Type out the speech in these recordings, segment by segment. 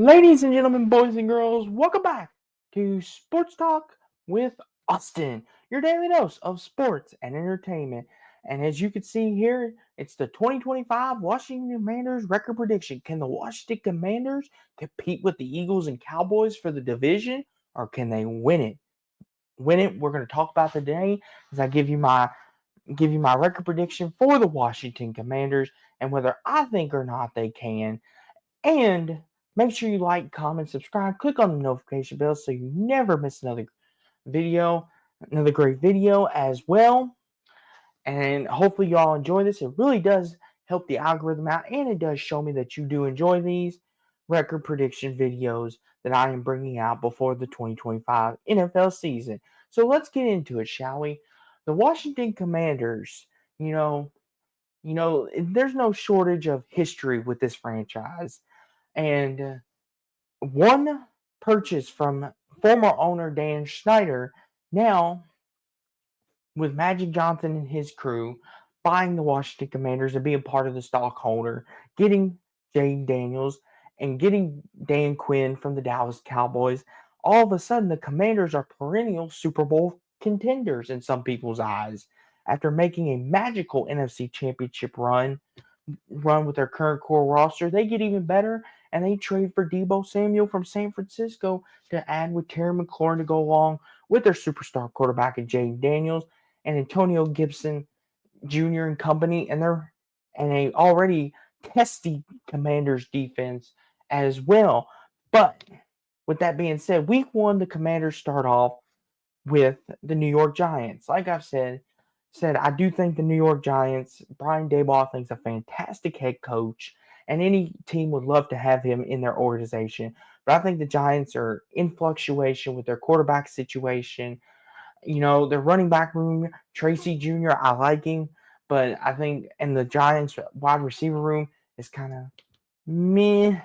Ladies and gentlemen, boys and girls, welcome back to Sports Talk with Austin, your daily dose of sports and entertainment. And as you can see here, it's the 2025 Washington Commanders record prediction. Can the Washington Commanders compete with the Eagles and Cowboys for the division, or can they win it? We're going to talk about today as I give you my record prediction for the Washington Commanders and whether I think or not they can. And make sure you like, comment, subscribe, click on the notification bell so you never miss video, another great video as well. And hopefully you all enjoy this. It really does help the algorithm out, and it does show me that you do enjoy these record prediction videos that I am bringing out before the 2025 NFL season. So let's get into it, shall we? The Washington Commanders, you know, there's no shortage of history with this franchise. And one purchase from former owner Dan Snyder, now with Magic Johnson and his crew buying the Washington Commanders and being part of the stockholder, getting Jay Daniels and getting Dan Quinn from the Dallas Cowboys, all of a sudden the Commanders are perennial Super Bowl contenders in some people's eyes. After making a magical NFC Championship run with their current core roster, they get even better and they trade for Deebo Samuel from San Francisco to add with Terry McLaurin to go along with their superstar quarterback and Jay Daniels and Antonio Gibson Jr. and company, and a already testy Commanders defense as well. But with that being said, week one the Commanders start off with the New York Giants. Like I've said I do think the New York Giants, Brian Daboll, I think is a fantastic head coach, and any team would love to have him in their organization. But I think the Giants are in fluctuation with their quarterback situation. Their running back room, Tracy Jr., I like him, but I think, and the Giants wide receiver room is kind of meh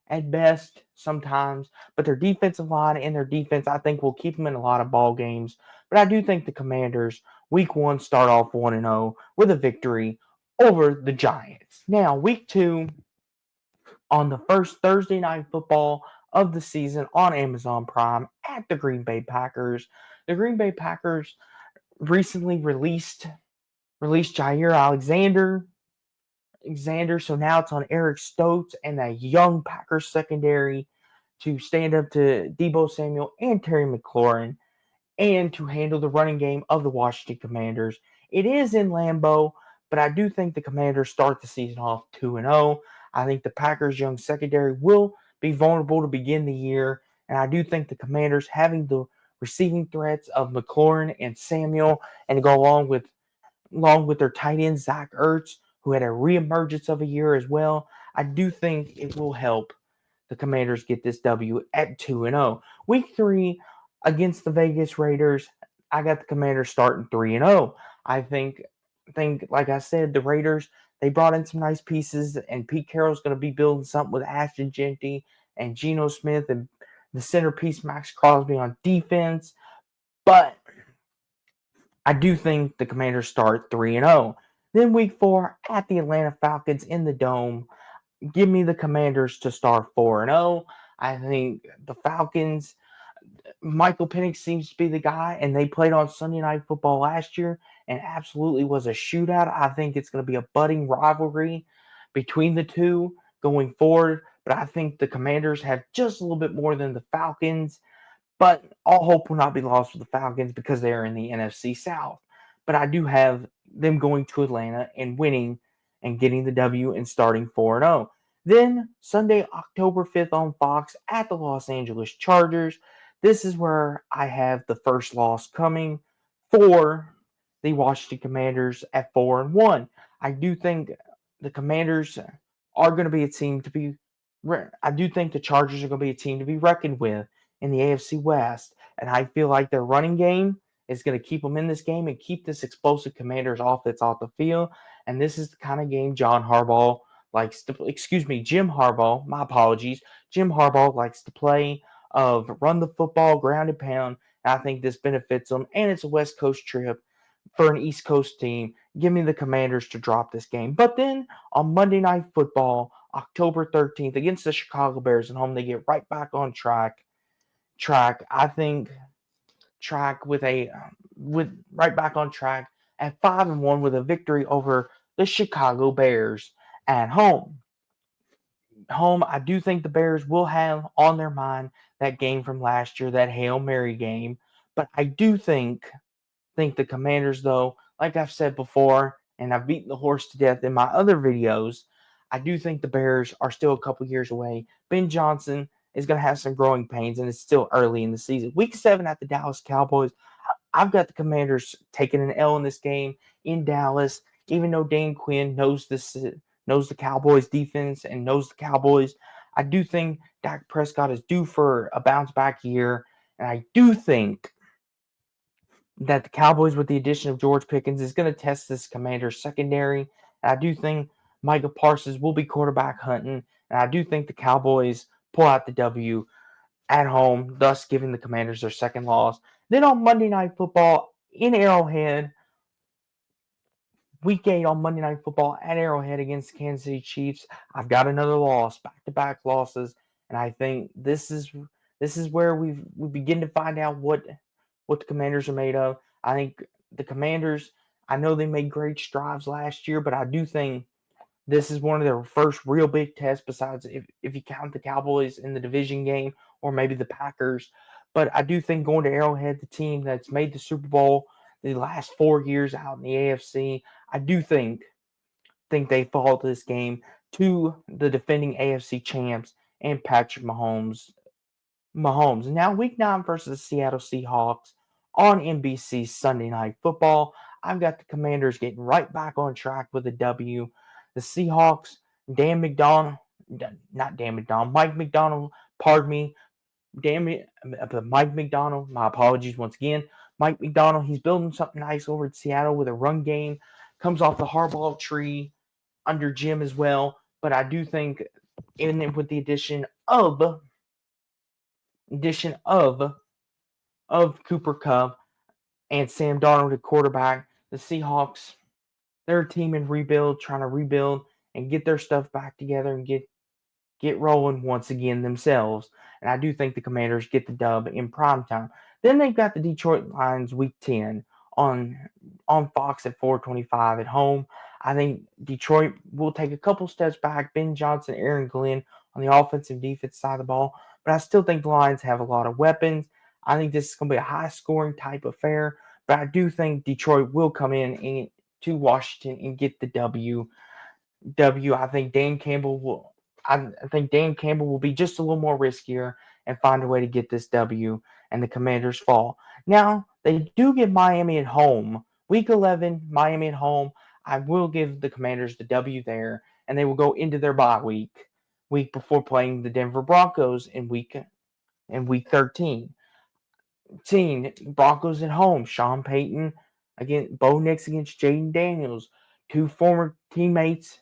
at best sometimes. But their defensive line and their defense, I think, will keep them in a lot of ball games. But I do think the Commanders, week one, start off 1-0 with a victory over the Giants. Now, week two, on the first Thursday night football of the season on Amazon Prime at the Green Bay Packers. The Green Bay Packers recently released Jair Alexander, so now it's on Eric Stokes and that young Packers secondary to stand up to Deebo Samuel and Terry McLaurin and to handle the running game of the Washington Commanders. It is in Lambeau, but I do think the Commanders start the season off 2-0. I think the Packers' young secondary will be vulnerable to begin the year, and I do think the Commanders having the receiving threats of McLaurin and Samuel, and to go along with their tight end Zach Ertz, who had a reemergence of a year as well. I do think it will help the Commanders get this W at 2-0. Week 3 against the Vegas Raiders, I got the Commanders starting 3-0. I think like I said, the Raiders, they brought in some nice pieces, and Pete Carroll's going to be building something with Ashton Jeanty and Geno Smith and the centerpiece Max Crosby on defense. But I do think the Commanders start 3-0. Then week 4 at the Atlanta Falcons in the Dome. Give me the Commanders to start 4-0. I think the Falcons, Michael Penix seems to be the guy, and they played on Sunday Night Football last year and absolutely was a shootout. I think it's going to be a budding rivalry between the two going forward, but I think the Commanders have just a little bit more than the Falcons. But all hope will not be lost with the Falcons because they are in the NFC South. But I do have them going to Atlanta and winning and getting the W and starting 4-0. Then Sunday, October 5th on Fox at the Los Angeles Chargers. This is where I have the first loss coming for the Washington Commanders at 4-1. I do think the Commanders are going to be a team to be. I do think the Chargers are going to be a team to be reckoned with in the AFC West, and I feel like their running game is going to keep them in this game and keep this explosive Commanders offense off the field. And this is the kind of game Jim Harbaugh, my apologies. Jim Harbaugh likes to play of run the football, ground and pound. And I think this benefits them, and it's a West Coast trip for an East Coast team. Give me the Commanders to drop this game. But then on Monday Night Football, October 13th against the Chicago Bears at home. They get right back on track. I think track with right back on track at 5-1 with a victory over the Chicago Bears at home. I do think the Bears will have on their mind that game from last year, that Hail Mary game. But I do think the Commanders, though, like I've said before, and I've beaten the horse to death in my other videos, I do think the Bears are still a couple years away. Ben Johnson is going to have some growing pains, and it's still early in the season. Week 7 at the Dallas Cowboys. I've got the Commanders taking an L in this game in Dallas, even though Dan Quinn knows the Cowboys defense and knows the Cowboys. I do think Dak Prescott is due for a bounce back year, and I do think that the Cowboys, with the addition of George Pickens, is going to test this Commanders secondary. And I do think Micah Parsons will be quarterback hunting, and I do think the Cowboys pull out the W at home, thus giving the Commanders their second loss. Then on Monday Night Football in Arrowhead, Week 8 on Monday Night Football at Arrowhead against the Kansas City Chiefs, I've got another loss, back-to-back losses, and I think this is where we begin to find out what the Commanders are made of. I think the Commanders, I know they made great strides last year, but I do think this is one of their first real big tests, besides if you count the Cowboys in the division game or maybe the Packers. But I do think going to Arrowhead, the team that's made the Super Bowl the last 4 years out in the AFC, I do think they fall to this game to the defending AFC champs and Patrick Mahomes. Now, Week 9 versus the Seattle Seahawks on NBC Sunday Night Football. I've got the Commanders getting right back on track with a W. The Seahawks, Mike McDonald, pardon me, Mike McDonald, my apologies once again. Mike McDonald, he's building something nice over at Seattle with a run game. Comes off the Harbaugh tree under Jim as well. But I do think, even with the addition of Cooper Kupp and Sam Darnold at quarterback, the Seahawks, they're a team in rebuild, trying to rebuild and get their stuff back together and get rolling once again themselves. And I do think the Commanders get the dub in prime time. Then they've got the Detroit Lions Week 10 on Fox at 4:25 at home. I think Detroit will take a couple steps back. Ben Johnson, Aaron Glenn on the offensive defense side of the ball. But I still think the Lions have a lot of weapons. I think this is going to be a high-scoring type affair. But I do think Detroit will come in to Washington and get the W. I think Dan Campbell will. I think Dan Campbell will be just a little more riskier and find a way to get this W, and the Commanders fall. Now, they do get Miami at home. Week 11, Miami at home. I will give the Commanders the W there, and they will go into their bye week before playing the Denver Broncos in week 13. Broncos at home. Sean Payton against Bo Nix against Jaden Daniels. Two former teammates,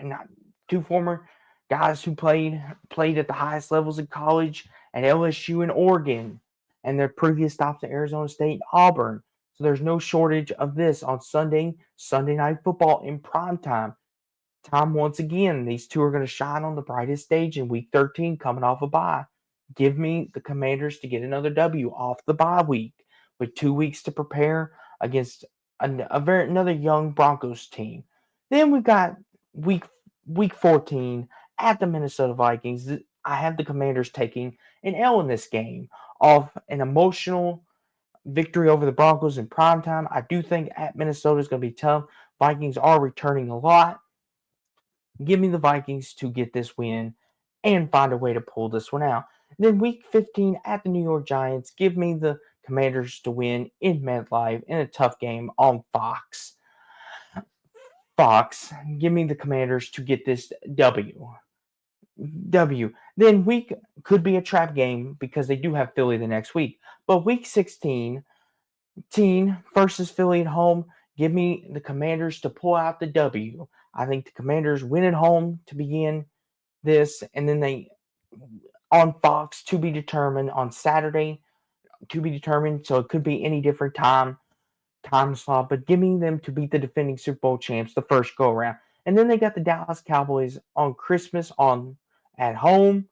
not two former guys who played at the highest levels in college at LSU and Oregon, and their previous stops at Arizona State and Auburn. So there's no shortage of this on Sunday Night Football in prime time. Once again, these two are going to shine on the brightest stage in Week 13 coming off a bye. Give me the Commanders to get another W off the bye week with 2 weeks to prepare against another young Broncos team. Then we've got week 14 at the Minnesota Vikings. I have the Commanders taking an L in this game off an emotional victory over the Broncos in primetime. I do think at Minnesota is going to be tough. Vikings are returning a lot. Give me the Vikings to get this win and find a way to pull this one out. Then week 15 at the New York Giants. Give me the Commanders to win in MetLife in a tough game on Fox. Give me the Commanders to get this W. Then week could be a trap game because they do have Philly the next week. But week 16, versus Philly at home. Give me the Commanders to pull out the W. I think the Commanders win at home to begin this, and then they on Fox to be determined on Saturday to be determined. So it could be any different time slot, but give me them to beat the defending Super Bowl champs the first go around. And then they got the Dallas Cowboys on Christmas at home.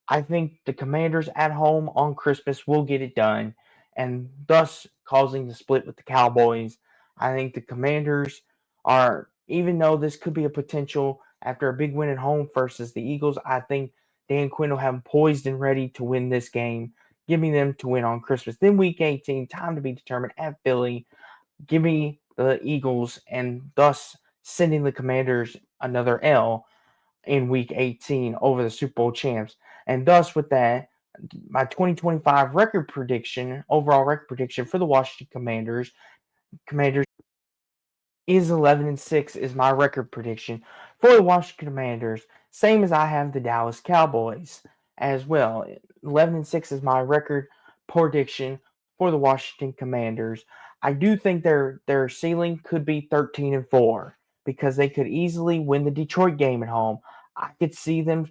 I think the Commanders at home on Christmas will get it done, and thus causing the split with the Cowboys. I think the Commanders are, even though this could be a potential after a big win at home versus the Eagles, I think Dan Quinn will have them poised and ready to win this game, giving them to win on Christmas. Then week 18, time to be determined at Philly. Give me the Eagles, and thus sending the Commanders another L in week 18 over the Super Bowl champs. And thus, with that, my 2025 record prediction, overall record prediction for the Washington Commanders is 11-6 is my record prediction for the Washington Commanders, same as I have the Dallas Cowboys as well. 11-6 is my record prediction for the Washington Commanders. I do think their ceiling could be 13-4 because they could easily win the Detroit game at home. I could see them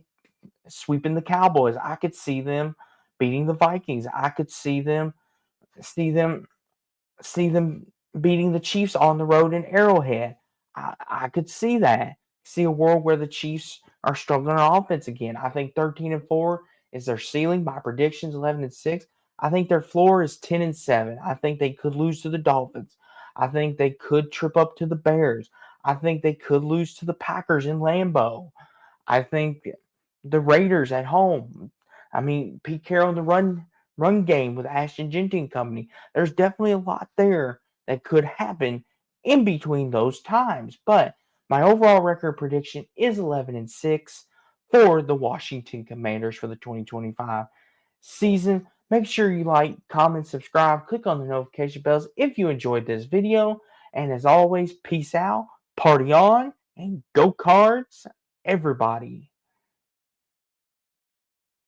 sweeping the Cowboys. I could see them beating the Vikings. I could see them see them beating the Chiefs on the road in Arrowhead. I could see that. See a world where the Chiefs are struggling on offense again. I think 13-4 is their ceiling. My predictions 11-6. I think their floor is 10-7. I think they could lose to the Dolphins. I think they could trip up to the Bears. I think they could lose to the Packers in Lambeau. I think the Raiders at home. I mean, Pete Carroll in the run game with Ashton Jeanty and company. There's definitely a lot there that could happen in between those times. But my overall record prediction is 11-6 for the Washington Commanders for the 2025 season. Make sure you like, comment, subscribe, click on the notification bells if you enjoyed this video. And as always, peace out, party on, and go Cards, everybody.